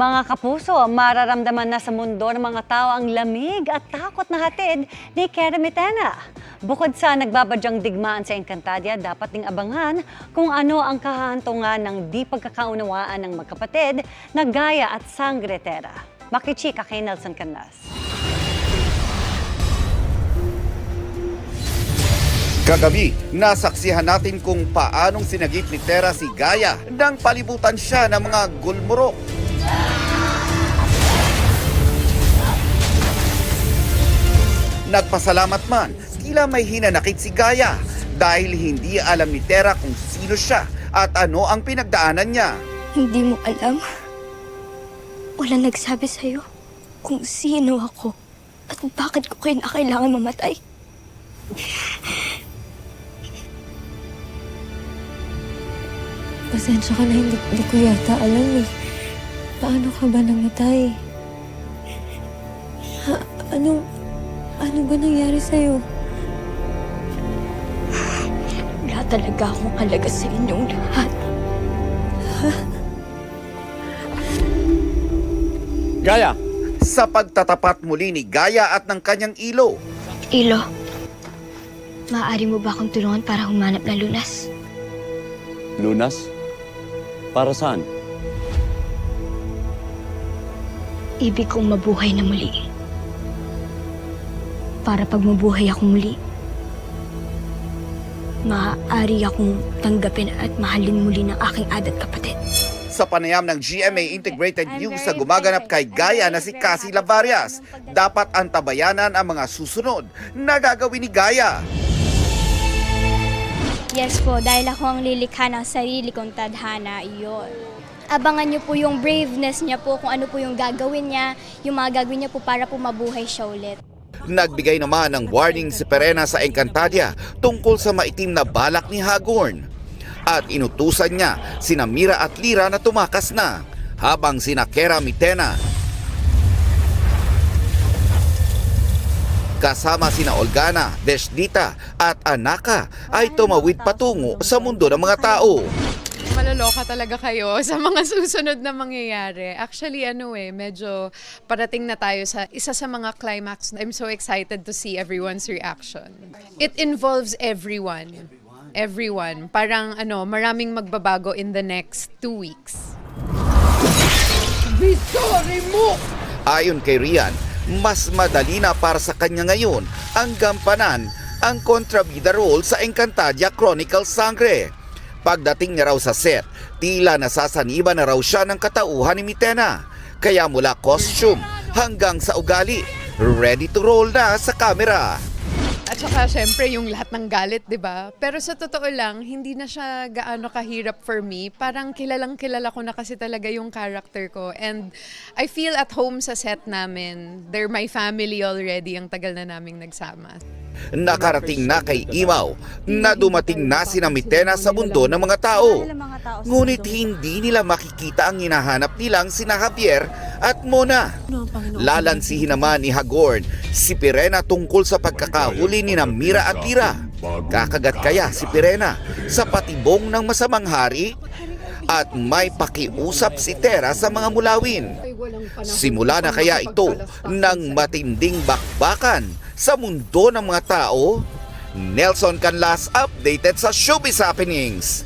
Mga kapuso, mararamdaman na sa mundo ng mga tao ang lamig at takot na hatid ni Kera Mitena. Bukod sa nagbabadyang digmaan sa Encantadia, dapat ding abangan kung ano ang kahantungan ng di pagkakaunawaan ng magkapatid na Gaya at Sangretera. Makichika kay Nelson Canlas. Kagabi, nasaksihan natin kung paanong sinagip ni Tera si Gaya nang palibutan siya ng mga gulmurok. Nagpasalamat man, tila may hinanakit si Gaya dahil hindi alam ni Tera kung sino siya at ano ang pinagdaanan niya. Hindi mo alam. Wala nagsabi sa'yo kung sino ako at bakit ko kailangan mamatay. Pasensya ka na, hindi ko yata alam eh. Paano ka ba namatay? Ano ba nangyari sa'yo? Wala talaga akong halaga sa inyong lahat. Gaya! Sa pagtatapat muli ni Gaya at ng kanyang ilo. Ilo, maaari mo ba akong tulungan para humanap ng lunas? Lunas? Para saan? Ibig kong mabuhay na muli. Para pag mabuhay ako muli, maaari akong tanggapin at mahalin muli ng aking adat kapatid. Sa panayam ng GMA Integrated News sa gumaganap kay Gaya na si Cassie Lavarias, dapat antabayanan ang mga susunod na gagawin ni Gaya. Yes po, dahil ako ang lilikha ng sarili kong tadhana, iyon. Abangan niyo po yung braveness niya po, kung ano po yung gagawin niya, yung mga gagawin niya po para po mabuhay siya ulit. Nagbigay naman ng warning si Perena sa Encantadia tungkol sa maitim na balak ni Hagorn. At inutusan niya sina Mira at Lira na tumakas na, habang sina Kera Mitena kasama sina Olgana, Deshdita at Anaka ay tumawid patungo sa mundo ng mga tao. Maloloka talaga kayo sa mga susunod na mangyayari. Actually, medyo parating na tayo sa isa sa mga climax. I'm so excited to see everyone's reaction. It involves everyone. Everyone. Parang maraming magbabago in the next 2 weeks. Ayon kay Rian, mas madali na para sa kanya ngayon ang gampanan ang kontrabida role sa Encantadia Chronicles Sangre. Pagdating niya raw sa set, tila nasasaniba na raw siya ng katauhan ni Mitena. Kaya mula costume hanggang sa ugali, ready to roll na sa camera. At saka syempre yung lahat ng galit, 'di ba? Pero sa totoo lang, hindi na siya gaano kahirap for me. Parang kilala ko na kasi talaga yung character ko. And I feel at home sa set namin. They're my family already, ang tagal na naming nagsama. Nakarating na kay Imaw na dumating na sina Mitena sa mundo ng mga tao. Ngunit hindi nila makikita ang hinahanap nilang sina Javier at Mona. Lalansihin naman ni Hagorn si Pirena tungkol sa pagkakahuli ni Mira at Lira. Kakagat kaya si Pirena sa patibong ng masamang hari? At may pakiusap si Tera sa mga mulawin. Simula na kaya ito ng matinding bakbakan sa mundo ng mga tao? Nelson Canlas, updated sa Showbiz Happenings.